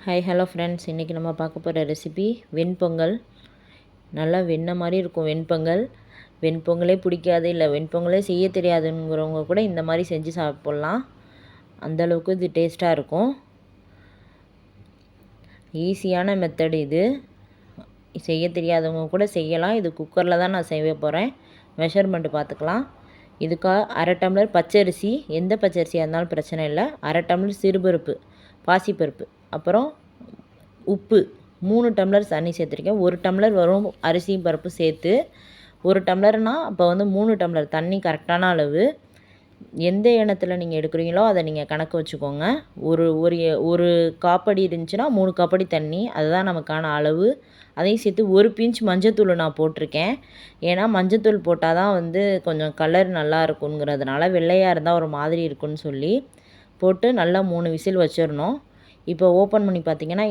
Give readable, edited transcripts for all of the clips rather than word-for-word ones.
Hi hello friends, இன்றைக்கி நம்ம பார்க்க போகிற ரெசிபி வெண்பொங்கல். நல்லா வெண்ணெய் மாதிரி இருக்கும் வெண்பொங்கல். வெண்பொங்கலே பிடிக்காது, இல்லை வெண்பொங்கலே செய்ய தெரியாதுங்கிறவங்க கூட இந்த மாதிரி செஞ்சு சாப்பிட்லாம். அந்தளவுக்கு இது டேஸ்ட்டாக இருக்கும். ஈஸியான மெத்தட் இது. செய்ய தெரியாதவங்க கூட செய்யலாம். இது குக்கரில் தான் நான் செய்ய போகிறேன். மெஷர்மெண்ட்டு பார்த்துக்கலாம். இதுக்காக 1/2 டம்ளர் பச்சரிசி, எந்த பச்சரிசியாக இருந்தாலும் பிரச்சனை இல்லை. 1/2 டம்ளர் சிறுபருப்பு, பாசிப்பருப்பு, அப்புறம் உப்பு, 3 டம்ளர் தண்ணி சேர்த்துருக்கேன். 1 டம்ளர் வரும் அரிசியும் பருப்பு சேர்த்து. 1 டம்ளர்னால் அப்போ 3 டம்ளர் தண்ணி கரெக்டான அளவு. எந்த எண்ணத்தில் நீங்கள் எடுக்கிறீங்களோ அதை நீங்கள் கணக்கு வச்சுக்கோங்க. ஒரு ஒரு ஒரு காப்படி இருந்துச்சுன்னா 3 காப்படி தண்ணி, அதுதான் நமக்கான அளவு. அதையும் சேர்த்து 1 பிஞ்ச் மஞ்சத்தூள் நான் போட்டிருக்கேன். ஏன்னா மஞ்சத்தூள் போட்டால் தான் கொஞ்சம் கலர் நல்லா இருக்குங்கிறதுனால, வெள்ளையாக இருந்தால் ஒரு மாதிரி இருக்குன்னு சொல்லி போட்டு நல்லா 3 விசில் வச்சிடணும். இப்போ ஓப்பன் பண்ணி பார்த்திங்கன்னா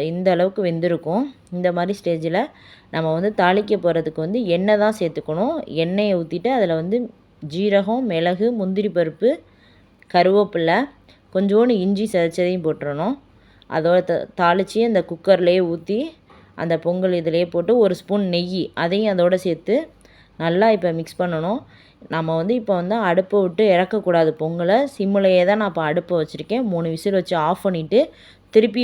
இந்த அளவுக்கு வெந்திருக்கும். இந்த மாதிரி ஸ்டேஜில் நம்ம தாளிக்க போகிறதுக்கு எண்ணெய் தான் சேர்த்துக்கணும். எண்ணெயை ஊற்றிட்டு அதில் ஜீரகம், மிளகு, முந்திரி பருப்பு, கருவேப்பிலை, கொஞ்சோண்டு இஞ்சி சதைச்சதையும் போட்டுறணும். அதோட தாளித்து அந்த குக்கர்லேயே ஊற்றி அந்த பொங்கல் இதிலேயே போட்டு 1 ஸ்பூன் நெய் அதையும் அதோடு சேர்த்து நல்லா இப்போ மிக்ஸ் பண்ணணும். நம்ம இப்போ அடுப்பை விட்டு இறக்கக்கூடாது. பொங்கலை சிம்மிலையே தான் நான் இப்போ அடுப்பை வச்சுருக்கேன். 3 விசில் வச்சு ஆஃப் பண்ணிவிட்டு திருப்பி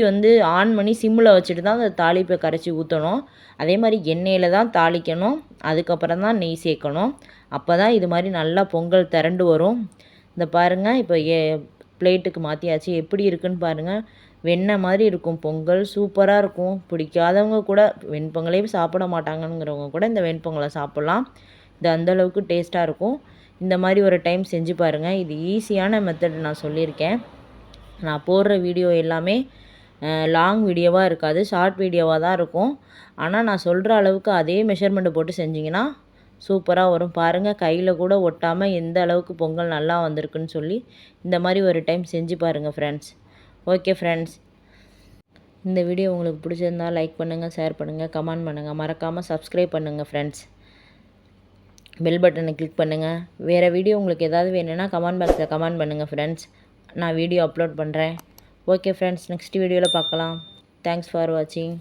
ஆன் பண்ணி சிம்மில் வச்சுட்டு தான் அந்த தாளிப்பை கரைச்சி ஊற்றணும். அதே மாதிரி எண்ணெயில் தான் தாளிக்கணும். அதுக்கப்புறம் தான் நெய் சேர்க்கணும். அப்போ தான் இது மாதிரி நல்லா பொங்கல் திரண்டு வரும். இந்த பாருங்கள், இப்போ பிளேட்டுக்கு மாற்றியாச்சு. எப்படி இருக்குன்னு பாருங்கள். வெண்ணெய் மாதிரி இருக்கும் பொங்கல். சூப்பராக இருக்கும். பிடிக்காதவங்க கூட, வெண்பொங்கலே சாப்பிட மாட்டாங்கங்கிறவங்க கூட இந்த வெண்பொங்கலை சாப்பிட்லாம். இது அந்தளவுக்கு டேஸ்ட்டாக இருக்கும். இந்த மாதிரி ஒரு டைம் செஞ்சு பாருங்கள். இது ஈஸியான மெத்தட் நான் சொல்லியிருக்கேன். நான் போடுற வீடியோ எல்லாமே லாங் வீடியோவாக இருக்காது, ஷார்ட் வீடியோவாக தான் இருக்கும். ஆனால் நான் சொல்கிற அளவுக்கு அதே மெஷர்மெண்ட்டு போட்டு செஞ்சிங்கன்னா சூப்பராக வரும். பாருங்கள், கையில் கூட ஒட்டாமல் எந்த அளவுக்கு பொங்கல் நல்லா வந்திருக்குன்னு சொல்லி இந்த மாதிரி ஒரு டைம் செஞ்சு பாருங்கள் ஃப்ரெண்ட்ஸ். ஓகே ஃப்ரெண்ட்ஸ், இந்த வீடியோ உங்களுக்கு பிடிச்சிருந்தால் லைக் பண்ணுங்கள், ஷேர் பண்ணுங்கள், கமெண்ட் பண்ணுங்கள். மறக்காமல் சப்ஸ்கிரைப் பண்ணுங்கள் ஃப்ரெண்ட்ஸ். பெல் பட்டனை கிளிக் பண்ணுங்கள். வேறு வீடியோ உங்களுக்கு ஏதாவது வேணும்னா கமெண்ட் பாக்ஸில் கமெண்ட் பண்ணுங்கள் ஃப்ரெண்ட்ஸ். நான் வீடியோ அப்லோட் பண்ணுறேன். ஓகே ஃப்ரெண்ட்ஸ், நெக்ஸ்ட் வீடியோவில் பார்க்கலாம். தேங்க்ஸ் ஃபார் வாட்சிங்.